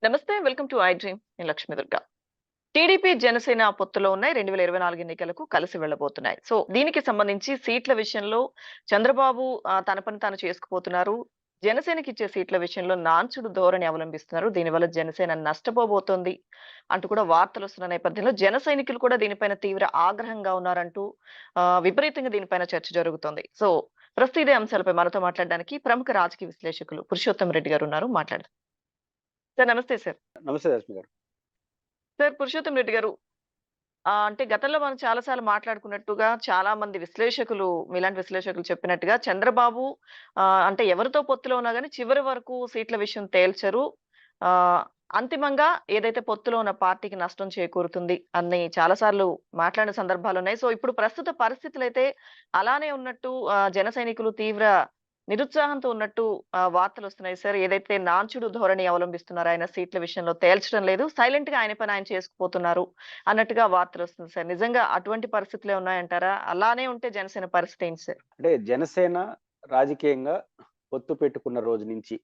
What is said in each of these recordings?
నమస్తే. Welcome to I dream. నేను Lakshmi Durga. TDP, Janasena పొత్తులో ఉన్నాయి. 2024 ఎన్నికలకు కలిసి వెళ్ళబోతున్నాయి. సో, దీనికి సంబంధించి సీట్ల విషయంలో చంద్రబాబు తన పని తాను చేసుకుపోతున్నారు. జనసేనకిచ్చే సీట్ల విషయంలో నాన్చుడు ధోరణి అవలంబిస్తున్నారు. దీనివల్ల జనసేన నష్టపోబోతోంది అంటూ కూడా వార్తలొస్తున్న నేపథ్యంలో జన సైనికులు కూడా దీనిపైన తీవ్ర ఆగ్రహంగా ఉన్నారంటూ విపరీతంగా దీనిపైన చర్చ జరుగుతోంది. సో, ప్రస్తుతం ఇదే అంశాలపై మనతో మాట్లాడడానికి ప్రముఖ రాజకీయ విశ్లేషకులు పురుషోత్తం రెడ్డి గారు ఉన్నారు. మాట్లాడదాం. సార్ నమస్తే సార్. నమస్తే రశ్మి గారు. సార్ పురుషోత్తం రెడ్డి గారు, అంటే గతంలో మనం చాలా సార్లు మాట్లాడుకున్నట్టుగా చాలా మంది విశ్లేషకులు, మీలాంటి విశ్లేషకులు చెప్పినట్టుగా చంద్రబాబు అంటే ఎవరితో పొత్తులో ఉన్నా గాని చివరి వరకు సీట్ల విషయం తేల్చరు. ఆహ్, అంతిమంగా ఏదైతే పొత్తులో ఉన్న పార్టీకి నష్టం చేకూరుతుంది అని చాలా సార్లు మాట్లాడిన సందర్భాలున్నాయి. సో, ఇప్పుడు ప్రస్తుత పరిస్థితులైతే అలానే ఉన్నట్టు జన సైనికులు తీవ్ర నిరుత్సాహంతో ఉన్నట్టు వార్తలొస్తున్నాయి సార్. ఏదైతే నాన్చుడు ధోరణి అవలంబిస్తున్నారో ఆయన సీట్ల విషయంలో తేల్చడం లేదు. సైలెంట్‌గా ఆయన పని ఆయన చేసుకుపోతున్నారు అన్నట్టుగా వార్తలొస్తుంది సార్. నిజంగా అటువంటి పరిస్థితులే ఉన్నాయంటారా? అలానే ఉంటే జనసేన పరిస్థితి ఏంటి సార్? అంటే జనసేన రాజకీయంగా పొత్తు పెట్టుకున్న రోజు నుంచి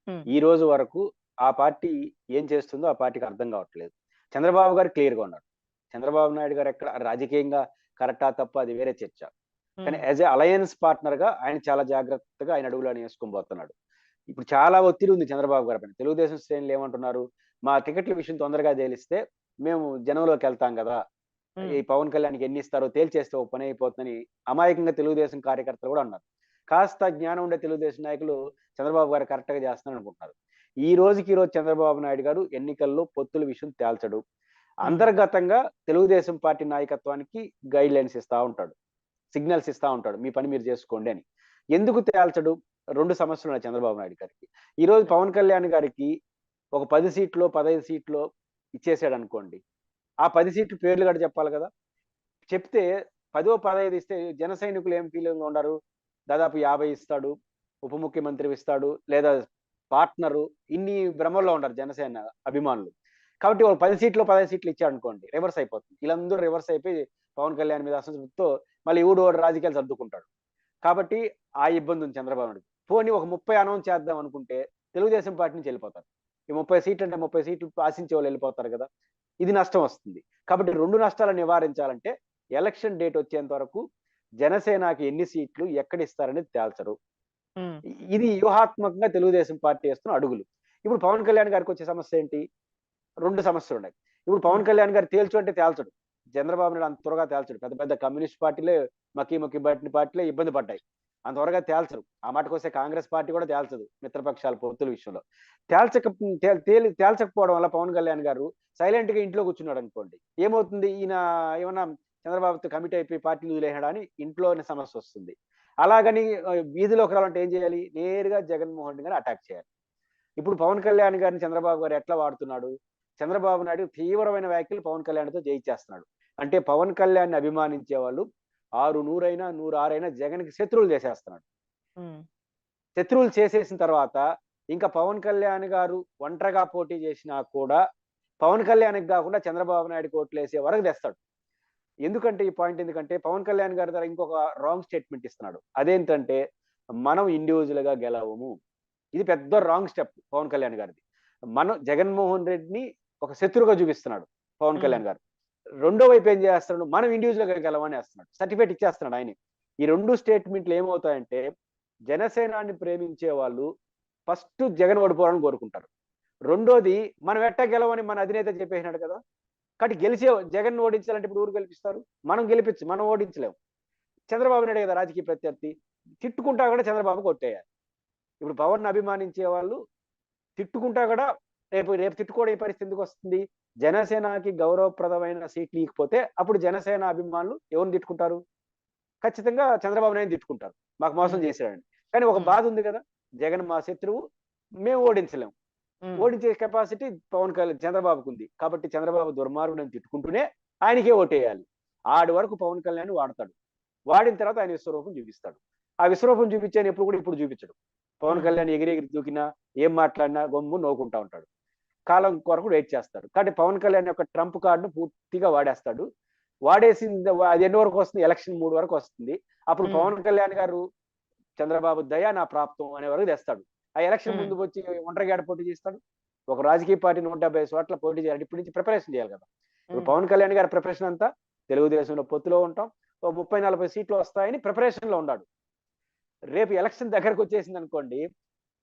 హ్మ్. ఈ రోజు వరకు ఆ పార్టీ ఏం చేస్తుందో ఆ పార్టీకి అర్థం కావట్లేదు. చంద్రబాబు గారు క్లియర్‌గా ఉన్నారు. చంద్రబాబు నాయుడు గారు ఎక్కడ రాజకీయంగా కరెక్టా తప్పా అది వేరే చర్చ. కానీ హ్మ్. యాస్ ఎ అలయన్స్ పార్ట్నర్‌గా ఆయన చాలా జాగ్రత్తగా ఆయన అడుగులు వేసుకొని పోతున్నాడు. ఇప్పుడు చాలా ఒత్తిడి ఉంది చంద్రబాబు గారి పైన. తెలుగుదేశం శ్రేణులు ఏమంటున్నారు? మా టికెట్ల విషయం తొందరగా తేలిస్తే మేము జనంలోకెళ్తాం గదా! హ్మ్. ఈ పవన్ కళ్యాణ్‌కి ఎన్నిస్తారో తేల్చేస్తే ఓ పని అయిపోతుందని అమాయకంగా తెలుగుదేశం కార్యకర్తలు కూడా అన్నారు. కాస్త జ్ఞానం ఉండే తెలుగుదేశం నాయకులు చంద్రబాబు గారు కరెక్ట్‌గా చేస్తున్నారనుకుంటున్నారు. ఈ రోజుకి ఈ రోజు చంద్రబాబు నాయుడు గారు ఎన్నికల్లో పొత్తుల విషయం తేల్చడు. హ్మ్. అంతర్గతంగా తెలుగుదేశం పార్టీ నాయకత్వానికి గైడ్‌లైన్స్ ఇస్తా ఉంటాడు. సిగ్నల్స్ ఇస్తా ఉంటాడు. మీ పని మీరు చేసుకోండి అని. ఎందుకు తేల్చడు? 2 సమస్యలున్నాయి చంద్రబాబు నాయుడు గారికి. ఈరోజు పవన్ కళ్యాణ్ గారికి ఒక 10 సీట్లో, 15 సీట్లో ఇచ్చేసాడనుకోండి. ఆ 10 సీట్ల పేర్లు కూడా చెప్పాలి కదా! చెప్తే 10, 15 ఇస్తే జన సైనికులు ఏం ఫీలింగ్‌లో ఉన్నారు? దాదాపు 50 ఇస్తాడు. ఉప ముఖ్యమంత్రి ఇస్తాడు. లేదా పార్ట్నరు ఇన్ని భ్రమల్లో ఉంటారు జనసేన అభిమానులు. కాబట్టి ఒక 10 సీట్లు, 15 సీట్లు ఇచ్చాడనుకోండి రివర్స్ అయిపోతుంది. వీళ్ళందరూ రివర్స్ అయిపోయి పవన్ కళ్యాణ్ మీద అసంతృప్తితో మళ్ళీ ఈడు రాజకీయాలు సర్దుకుంటాడు. కాబట్టి ఆ ఇబ్బంది ఉంది చంద్రబాబు నాయుడుకి. పోనీ ఒక 30 అనౌన్స్ చేద్దాం అనుకుంటే తెలుగుదేశం పార్టీ నుంచి వెళ్ళిపోతారు. ఈ 30 సీట్లు అంటే 30 సీట్లు ఆశించే వాళ్ళు వెళ్ళిపోతారు కదా! ఇది నష్టం వస్తుంది. కాబట్టి 2 నష్టాలను నివారించాలంటే ఎలక్షన్ డేట్ వచ్చేంత వరకు జనసేనకి ఎన్ని సీట్లు ఎక్కడిస్తారనేది తేల్చరు. హ్మ్. ఇది వ్యూహాత్మకంగా తెలుగుదేశం పార్టీ ఏస్తున్న అడుగులు. ఇప్పుడు పవన్ కళ్యాణ్ గారికొచ్చే సమస్య ఏంటి? 2 సమస్యలున్నాయి. ఇప్పుడు హ్మ్. పవన్ కళ్యాణ్ గారు తేల్చు అంటే తేల్చడు. చంద్రబాబు నాయుడు అంత త్వరగా తేల్చడు. పెద్ద పెద్ద కమ్యూనిస్ట్ పార్టీలే మక్కి మక్కి బట్టిన పార్టీలే ఇబ్బంది పడ్డాయి. అంత త్వరగా తేల్చరు. ఆ మాటకొస్తే కాంగ్రెస్ పార్టీ కూడా తేల్చదు. మిత్రపక్షాల పొత్తుల విషయంలో. తేల్చక తేల్చకపోవడం వల్ల పవన్ కళ్యాణ్ గారు సైలెంట్‌గా ఇంట్లో కూర్చున్నాడనుకోండి. ఏమవుతుంది? ఈయన ఏమన్నా చంద్రబాబుతో కమిట్ అయిపోయి పార్టీని వదిలేసాడా అని ఇంట్లోనే సమస్యొస్తుంది. అలాగని వీధిలోకి రావాలంటే ఏం చేయాలి? నేరుగా జగన్మోహన్ రెడ్డి గారిని అటాక్ చేయాలి. ఇప్పుడు పవన్ కళ్యాణ్ గారిని చంద్రబాబు గారు ఎట్లా వాడుతున్నాడు? చంద్రబాబు నాయుడు తీవ్రమైన వ్యాఖ్యలు పవన్ కళ్యాణ్‌తో చేయిచ్చేస్తున్నాడు. అంటే పవన్ కళ్యాణ్‌ని అభిమానించే వాళ్ళు 100 106 జగన్‌కి శత్రువులు చేసేస్తున్నాడు. హ్మ్. శత్రువులు చేసేసిన తర్వాత ఇంకా పవన్ కళ్యాణ్ గారు ఒంటరిగా పోటీ చేసినా కూడా పవన్ కళ్యాణ్‌కి గాకుండా చంద్రబాబు నాయుడుకి ఓట్లేసే వరకు తెస్తాడు. ఎందుకంటే ఈ పాయింట్ ఎందుకంటే పవన్ కళ్యాణ్ గారి దగ్గర ఇంకొక రాంగ్ స్టేట్మెంట్ ఇస్తున్నాడు. అదేంటంటే మనం ఇండివిడ్యుయల్‌గా గెలవము. ఇది పెద్ద రాంగ్ స్టెప్ పవన్ కళ్యాణ్ గారిది. మనం జగన్మోహన్ రెడ్డిని ఒక శత్రువుగా చూపిస్తున్నాడు పవన్ హ్మ్. కళ్యాణ్ గారు. రెండో వైపు ఏం చేస్తున్నాడు? మనం ఇండివిడ్యుయల్‌గా గెలవని ఏస్తున్నాడు. సర్టిఫికేట్ ఇచ్చేస్తున్నాడు ఆయనే. ఈ 2 స్టేట్మెంట్‌లు ఏమవుతాయంటే జనసేనాన్ని ప్రేమించే వాళ్ళు ఫస్ట్ జగన్ ఓడిపోవాలని కోరుకుంటారు. రెండోది మనం ఎట్టా గెలవని మన అధినేత చెప్పేసినాడు కదా! కాబట్టి జగన్‌ని ఓడించాలంటే ఇప్పుడు ఎవరు గెలిపిస్తారు? మనం ఓడించలేం. చంద్రబాబు నాయుడే కదా రాజకీయ ప్రత్యర్థి. తిట్టుకుంటా కూడా చంద్రబాబు కొట్టేయాలి. ఇప్పుడు పవన్‌ని అభిమానించే వాళ్ళు తిట్టుకుంటా కూడా రేపు రేపు తిట్టుకోవడం ఏ పరిస్థితి ఎందుకొస్తుంది? జనసేనకి గౌరవప్రదమైన సీట్లు ఇయకపోతే అప్పుడు జనసేన అభిమానులు ఎవరిని తిట్టుకుంటారు? ఖచ్చితంగా చంద్రబాబు నాయుడుని తిట్టుకుంటారు. మాకు మోసం హ్మ్. చేశాడని. కానీ ఒక హ్మ్. బాధ ఉంది కదా! జగన్ మా శత్రువు. మేము ఓడించలేం. హ్మ్. ఓడించే కెపాసిటీ చంద్రబాబుకుంది. కాబట్టి చంద్రబాబు దుర్మార్గుడని తిట్టుకుంటూనే ఆయనకే ఓటేయాలి. ఆడి వరకు పవన్ కళ్యాణ్ వాడతాడు. వాడిన తర్వాత ఆయన విశ్వరూపం చూపిస్తాడు. ఆ విశ్వరూపం చూపించాను ఎప్పుడు కూడా ఇప్పుడు చూపించడు. పవన్ హ్మ్. కళ్యాణ్ ఎగిరి ఎగిరి దూకినా, ఏం మాట్లాడినా గమ్మున నవ్వుకుంటా ఉంటాడు. కాలం కొరకు వెయిట్ చేస్తాడు. కాబట్టి పవన్ కళ్యాణ్ యొక్క ట్రంప్ కార్డ్‌ను పూర్తిగా వాడేస్తాడు. వాడేసింది అది ఎన్ని వరకు వస్తుంది? ఎలక్షన్ 3 వరకు వస్తుంది. అప్పుడు హ్మ్. పవన్ కళ్యాణ్ గారు చంద్రబాబు దయ నా ప్రాప్తం అనే వరకు తెస్తాడు. ఆ ఎలక్షన్ హ్మ్. ముందుకొచ్చి ఒంటరిగా ఏడ పోటీ చేస్తాడు? ఒక రాజకీయ పార్టీ 175 చోట్ల పోటీ చేయాలి, ఇప్పటి నుంచి ప్రిపరేషన్ చేయాలి కదా. ఇప్పుడు ఉమ్, పవన్ కళ్యాణ్ గారి ప్రిపరేషన్ అంతా తెలుగుదేశంలో పొత్తులో ఉంటాం, ఓ 30-40 సీట్లు వస్తాయని ప్రిపరేషన్ లో ఉన్నాడు. రేపు ఎలక్షన్ దగ్గరకు వచ్చేసింది అనుకోండి,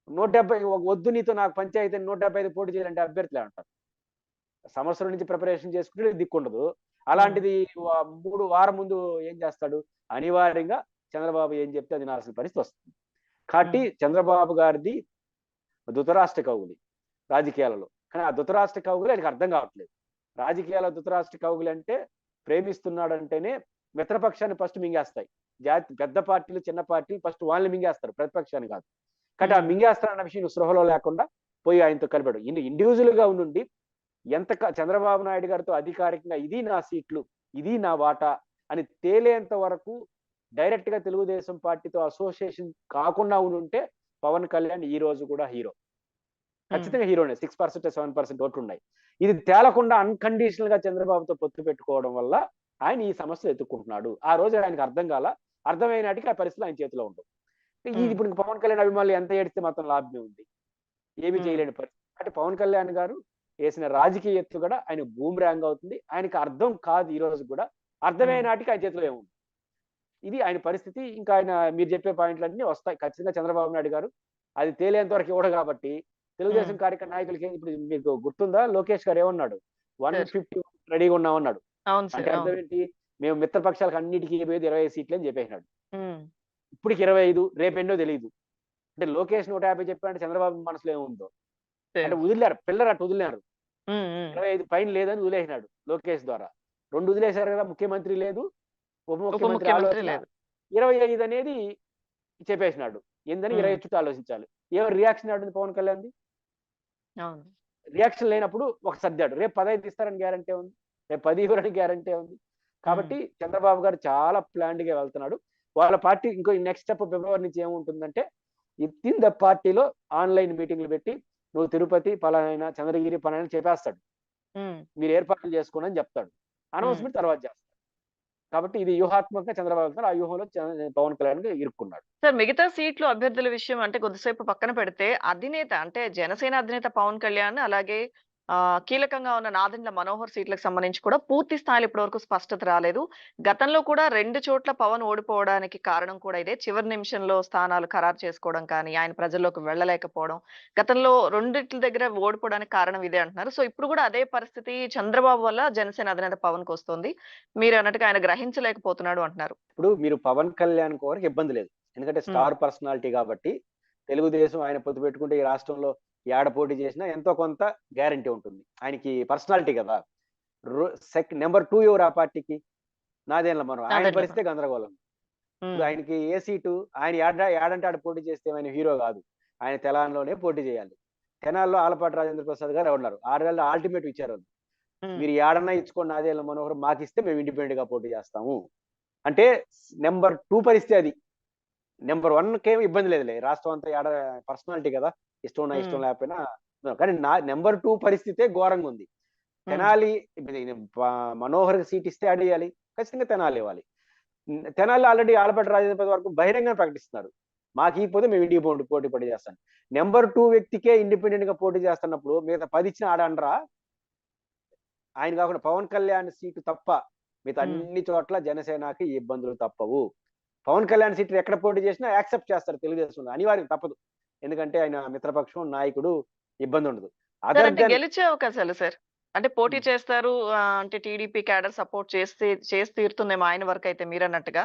170 వద్దు నీతో నాకు పంచాయతీ 175 పోటీ చేయాలంటే అభ్యర్థులే అంటారు. సంవత్సరం నుంచి ప్రిపరేషన్ చేసుకుంటే దిక్కుండదు. అలాంటిది 3 వారం ముందు ఏం చేస్తాడు? అనివార్యంగా చంద్రబాబు ఏం చెప్తే అది నాల్సిన పరిస్థితి వస్తుంది. కాబట్టి ఉమ్, చంద్రబాబు గారిది ధృతరాష్ట్ర కౌగులి రాజకీయాలలో. కానీ ఆ ధృతరాష్ట్ర కౌగులి ఆయనకు అర్థం కావట్లేదు. రాజకీయాల ధృతరాష్ట్ర కౌగులి అంటే ప్రేమిస్తున్నాడంటేనే మిత్రపక్షాన్ని ఫస్ట్ మింగేస్తాయి. పెద్ద పార్టీలు చిన్న పార్టీలు ఫస్ట్ వాళ్ళని మింగేస్తారు, ప్రతిపక్షాన్ని కాదు. కాబట్టి ఆ ఉమ్, మింగేస్తారన్న విషయం స్పృహలో లేకుండా పోయి ఆయనతో కలిపాడు. ఇండివిజువల్ గా ఉండి చంద్రబాబు నాయుడు గారితో అధికారికంగా ఇది నా సీట్లు, ఇది నా వాటా అని తేలేంత వరకు డైరెక్ట్ గా తెలుగుదేశం పార్టీతో అసోసియేషన్ కాకుండా ఉంటే పవన్ కళ్యాణ్ ఈ రోజు కూడా హీరో, ఖచ్చితంగా హీరోనే. 6% 7% ఓట్లు ఉన్నాయి. ఇది తేలకుండా అన్కండిషనల్ గా చంద్రబాబుతో పొత్తు పెట్టుకోవడం వల్ల ఆయన ఈ సమస్యలు ఎత్తుక్కుంటున్నాడు. ఆ రోజు ఆయనకు అర్థం కాల, అర్థమైనాటికి ఆ పరిస్థితులు ఆయన చేతిలో ఉండవు. ఇది ఇప్పుడు పవన్ కళ్యాణ్ అభిమానులు ఎంత ఏడిస్తే మాత్రం లాభమే ఉంది, ఏమీ చేయలేని పరిస్థితి. అంటే పవన్ కళ్యాణ్ గారు వేసిన రాజకీయ ఎత్తు కూడా ఆయన బూమ్రాంగ్ అవుతుంది. ఆయనకి అర్థం కాదు ఈ రోజు కూడా, అర్థమైన నాటికి ఆయన చేతిలో ఏముంది. ఇది ఆయన పరిస్థితి. ఇంకా ఆయన మీరు చెప్పే పాయింట్లన్నీ వస్తాయి ఖచ్చితంగా. చంద్రబాబు నాయుడు గారు అది తేలేంత వరకు ఇవ్వడు కాబట్టి తెలుగుదేశం కార్యక్రమ నాయకులకి ఇప్పుడు మీకు గుర్తుందా, లోకేష్ గారు ఏమన్నాడు? 150 రెడీగా ఉన్నామన్నాడు. అంటే అర్థం ఏంటి? మేము మిత్రపక్షాలకు అన్నిటికీ 25 సీట్లు అని చెప్పేసినాడు. ఇప్పటికి 25, రేపెన్నో తెలియదు. అంటే లోకేష్ 150 చెప్పాడంటే చంద్రబాబు మనసులో ఏముందో అంటే వదిలేరు, పిల్లలు అటు వదిలేరు. 25 పైన లేదని వదిలేసినాడు లోకేష్ ద్వారా. 2 వదిలేశారు కదా, ముఖ్యమంత్రి లేదు, ఉప ముఖ్యమంత్రి ఆలోచన లేదు. 25 అనేది చెప్పేసినాడు. ఏందని 20 చుట్టూ ఆలోచించాలి. ఏమో రియాక్షన్ ఆడుంది పవన్ కళ్యాణ్ది? రియాక్షన్ లేనప్పుడు ఒక సర్దాడు. రేపు 15 ఇస్తారని గ్యారంటీ ఉంది, రేపు 10 ఇవ్వరని గ్యారంటీ ఉంది. కాబట్టి చంద్రబాబు గారు చాలా ప్లాన్డ్ గా వెళ్తున్నాడు. వాళ్ళ పార్టీ ఇంకో నెక్స్ట్ స్టెప్ ఫిబ్రవరి నుంచి ఏముంటుందంటే ఇన్ ద పార్టీలో ఆన్లైన్ మీటింగ్లు పెట్టి నువ్వు తిరుపతి పలానా చంద్రగిరి పలానా చెప్పేస్తాడు, మీరు ఏర్పాట్లు చేసుకోండి అని చెప్తాడు. అనౌన్స్మెంట్ తర్వాత చేస్తాడు. కాబట్టి ఇది వ్యూహాత్మకంగా చంద్రబాబు ఆ వ్యూహంలో పవన్ కళ్యాణ్ ఇరుక్కున్నాడు. సార్, మిగతా సీట్లు అభ్యర్థుల విషయం అంటే కొద్దిసేపు పక్కన పెడితే అధినేత అంటే జనసేన అధినేత పవన్ కళ్యాణ్ అలాగే కీలకంగా ఉన్న నాదెండ్ల మనోహర్ సీట్లకు సంబంధించి కూడా పూర్తి స్థాయిలో ఇప్పటి వరకు స్పష్టత రాలేదు. గతంలో కూడా 2 చోట్ల పవన్ ఓడిపోవడానికి కారణం కూడా ఇదే. చివరి నిమిషంలో స్థానాలు ఖరారు చేసుకోవడం కానీ, ఆయన ప్రజల్లోకి వెళ్ళలేకపోవడం, గతంలో రెండిట్ల దగ్గర ఓడిపోవడానికి కారణం ఇదే అంటున్నారు. సో ఇప్పుడు కూడా అదే పరిస్థితి చంద్రబాబు వల్ల జనసేన అధినేత పవన్ కు వస్తుంది. మీరు అన్నట్టుగా ఆయన గ్రహించలేకపోతున్నాడు అంటున్నారు. ఇప్పుడు మీరు పవన్ కళ్యాణ్ కోరికి ఇబ్బంది లేదు, ఎందుకంటే స్టార్ పర్సనాలిటీ కాబట్టి. తెలుగుదేశం ఆయన పొత్తు పెట్టుకుంటే ఈ రాష్ట్రంలో ఏడ పోటీ చేసినా ఎంతో కొంత గ్యారంటీ ఉంటుంది. ఆయనకి పర్సనాలిటీ కదా. నెంబర్ 2 ఎవరు ఆ పార్టీకి? నాదెండ్ల మనోహర్. ఆయన పరిస్థితే గందరగోళం. ఇప్పుడు ఆయనకి ఏ సీటు, ఆయన ఏడంటే ఆడ పోటీ చేస్తే ఆయన హీరో కాదు, ఆయన తెలంగాణలోనే పోటీ చేయాలి. తెనాల్లో ఆలపాటి రాజేంద్ర ప్రసాద్ గారు ఉన్నారు, 6 నెలలు ఆల్టిమేట్ ఇచ్చారు. మీరు ఏడన్నా ఇచ్చుకోండి నాదెండ్ల మనోహర్, మాకు ఇస్తే మేము ఇండిపెండెంట్ గా పోటీ చేస్తాము అంటే నెంబర్ 2 పరిస్థితి అది. నెంబర్ 1 కేమో ఇబ్బంది లేదులే, రాష్ట్రం అంతా ఏడ పర్సనాలిటీ కదా, ఇష్టం ఉన్నా ఇష్టం లేకపోయినా. కానీ నెంబర్ 2 పరిస్థితే ఘోరంగా ఉంది. తెనాలి మనోహర్ సీట్ ఇస్తే అడియాలి, ఖచ్చితంగా తెనాలి ఇవ్వాలి. తెనాలి ఆల్రెడీ ఆలపాటి రాజేంద్ర వరకు బహిరంగంగా ప్రకటిస్తున్నారు, మాకు ఇకపోతే మేము ఇండిపెండెంట్ పోటీ చేస్తాను. నెంబర్ 2 వ్యక్తికే ఇండిపెండెంట్ గా పోటీ చేస్తున్నప్పుడు మిగతా 10 ఇచ్చిన ఆడండ్రా. ఆయన కాకుండా పవన్ కళ్యాణ్ సీటు తప్ప మిగతా అన్ని చోట్ల జనసేనకి ఇబ్బందులు తప్పవు. పవన్ కళ్యాణ్ సీట్లు ఎక్కడ పోటీ చేసినా యాక్సెప్ట్ చేస్తారు తెలుగుదేశంలో, అనివార్యం, తప్పదు. ఎందుకంటే ఆయన మిత్రపక్షం నాయకుడు, ఇబ్బంది ఉండదు. గెలిచే అవకాశాలు సార్ అంటే పోటీ చేస్తారు అంటే టీడీపీ క్యాడర్ సపోర్ట్ చేసి తీరుతుందేమో ఆయన వరకు అయితే మీరు అన్నట్టుగా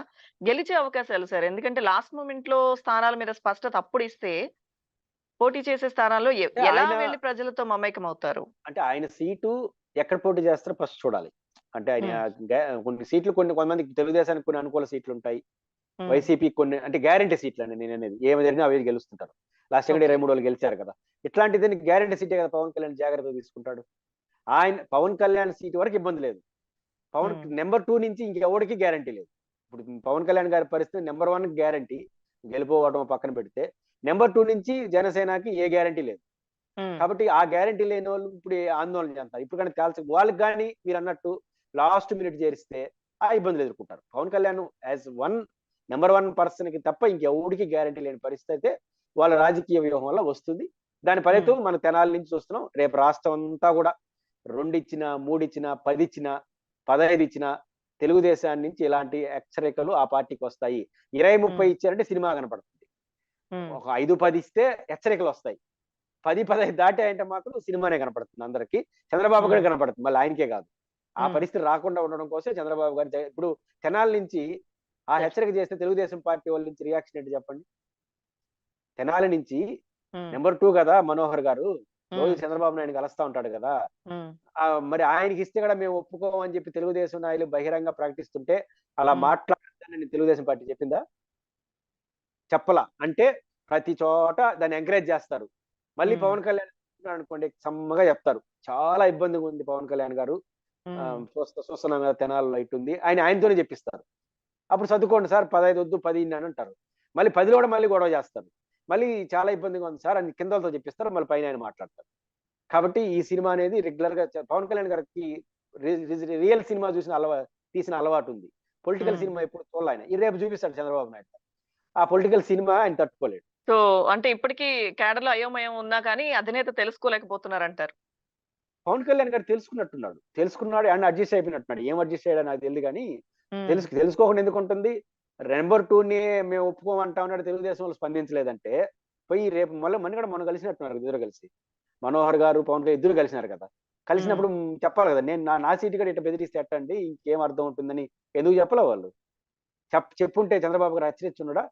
గెలిచే అవకాశాలు సార్. ఎందుకంటే లాస్ట్ మూమెంట్ లో స్థానాల మీద స్పష్టత అప్పుడు ఇస్తే పోటీ చేసే స్థానాల్లో ఎలా వెళ్ళి ప్రజలతో మమేకం అవుతారు? అంటే ఆయన సీటు ఎక్కడ పోటీ చేస్తారో ఫస్ట్ చూడాలి. అంటే ఆయన కొన్ని సీట్లు, కొంతమందికి తెలుగుదేశానికి కొన్ని అనుకూల సీట్లు ఉంటాయి, వైసీపీ కొన్ని అంటే గ్యారంటీ సీట్లు అండి. నేను అనేది ఏమి జరిగినా అవి గెలుస్తుంటారు. లాస్ట్ 23 వాళ్ళు గెలిచారు కదా, ఇట్లాంటిది గ్యారంటీ సీటే కదా పవన్ కళ్యాణ్ జాగ్రత్త తీసుకుంటాడు. ఆయన పవన్ కళ్యాణ్ సీటు వరకు ఇబ్బంది లేదు. పవన్ నెంబర్ 2 నుంచి ఇంకెవరికి గ్యారంటీ లేదు. ఇప్పుడు పవన్ కళ్యాణ్ గారి పరిస్థితి నెంబర్ 1 గ్యారంటీ గెలిపోవడం పక్కన పెడితే, నెంబర్ 2 నుంచి జనసేనకి ఏ గ్యారంటీ లేదు. కాబట్టి ఆ గ్యారంటీ లేని వాళ్ళు ఇప్పుడు ఆందోళన చేస్తారు. ఇప్పుడు కానీ వాళ్ళకి కానీ మీరు అన్నట్టు లాస్ట్ మినిట్ చేరిస్తే ఆ ఇబ్బందులు ఎదుర్కొంటారు. Pawan Kalyan as number 1 person కి తప్ప ఇంకెవరికి గ్యారంటీ లేని పరిస్థితి అయితే వాళ్ళ రాజకీయ వ్యూహం వల్ల వస్తుంది. దాని ఫలితం మన తెనాలి నుంచి చూస్తున్నాం. రేపు రాష్ట్రం అంతా కూడా 2 ఇచ్చినా, 3 ఇచ్చినా, 10 ఇచ్చినా, 15 ఇచ్చినా తెలుగుదేశాన్ని నుంచి ఇలాంటి హెచ్చరికలు ఆ పార్టీకి వస్తాయి. 20, 30 ఇచ్చారంటే సినిమా కనపడుతుంది. ఒక 5, 10 ఇస్తే హెచ్చరికలు వస్తాయి. 10, 15 దాటాయంటే మాత్రం సినిమానే కనపడుతుంది అందరికి. చంద్రబాబు గారికి కనపడుతుంది. మళ్ళీ ఆయనకే కాదు. ఆ పరిస్థితి రాకుండా ఉండడం కోసం చంద్రబాబు గారు ఇప్పుడు తెనాలి నుంచి ఆ హెచ్చరిక చేస్తే తెలుగుదేశం పార్టీ వాళ్ళ నుంచి రియాక్షన్ ఏంటి చెప్పండి? తెనాలి నుంచి నెంబర్ 2 కదా మనోహర్ గారు. రోజు చంద్రబాబు నాయుడు కలుస్తా ఉంటాడు కదా. మరి ఆయనకి ఇస్తే కూడా మేము ఒప్పుకోమని చెప్పి తెలుగుదేశం నాయకులు బహిరంగ ప్రకటిస్తుంటే అలా మాట్లాడదని తెలుగుదేశం పార్టీ చెప్పిందా? చెప్పలా. అంటే ప్రతి చోట దాన్ని ఎంకరేజ్ చేస్తారు. మళ్ళీ పవన్ కళ్యాణ్ అనుకోండి సమ్మగా చెప్తారు. చాలా ఇబ్బందిగా ఉంది పవన్ కళ్యాణ్ గారు. చూస్తున్నాం కదా తెనాలిలో ఇటుంది. ఆయనతోనే చెప్పిస్తారు. అప్పుడు చదువుకోండి సార్ 15 వద్దు 10 అని అంటారు. మళ్ళీ 10లో కూడా మళ్ళీ గొడవ చేస్తారు. మళ్ళీ చాలా ఇబ్బందిగా ఉంది సార్ అని కింద వాళ్ళతో చెప్పిస్తారు. మళ్ళీ పైన ఆయన మాట్లాడతారు. కాబట్టి ఈ సినిమా అనేది రెగ్యులర్ గా పవన్ కళ్యాణ్ గారికి రియల్ సినిమా తీసిన అలవాటు ఉంది. పొలిటికల్ సినిమా ఎప్పుడు చూడాలి ఆయన. ఈ రేపు చూపిస్తాడు చంద్రబాబు నాయుడు. ఆ పొలిటికల్ సినిమా ఆయన తట్టుకోలేడు. సో అంటే ఇప్పటికీ క్యాడర్ లో అయోమయం ఉన్నా కానీ అధినేత తెలుసుకోలేకపోతున్నారంటారు. పవన్ కళ్యాణ్ గారు తెలుసుకున్నాడు అండ్ అడ్జస్ట్ అయిపోయినట్టున్నాడు. ఏం అడ్జస్ట్ అయ్యాడో నాకు తెలియదు కానీ తెలుసుకోకుండా ఎందుకు ఉంటుంది? నెంబర్ 2ని మేము ఒప్పుకోమంటా ఉన్నాడు. తెలుగుదేశం వాళ్ళు స్పందించలేదంటే పోయి రేపు మళ్ళీ కూడా మనం కలిసినట్టున్నారు ఇద్దరు కలిసి. మనోహర్ గారు పవన్ కళ్యాణ్ ఇద్దరు కలిసినారు కదా. కలిసినప్పుడు చెప్పాలి కదా, నేను నా సీటు కూడా ఇట్లా బెదిరిస్తే ఎట్టండి, ఇంకేం అర్థం ఉంటుందని ఎందుకు చెప్పలే వాళ్ళు? చెప్పుంటే చంద్రబాబు గారు హెచ్చరించున్నాడా?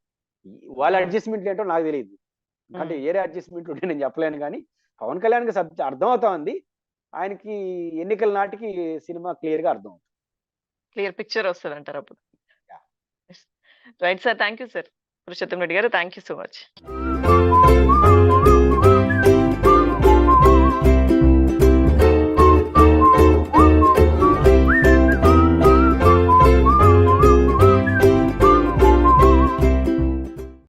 వాళ్ళ అడ్జస్ట్మెంట్ ఏంటో నాకు తెలియదు. అంటే ఏరే అడ్జస్ట్మెంట్ ఉంటే నేను చెప్పలేను కానీ పవన్ కళ్యాణ్కి అర్థం అవుతా ఉంది. ఆయనకి ఎన్నికల నాటికి సినిమా క్లియర్ గా అర్థం అవుతుంది. క్లియర్ పిక్చర్ వస్తుంది అంటారు అప్పుడు. Right sir, thank you sir. Purushottam Reddy గారు, థ్యాంక్ యూ సో మచ్.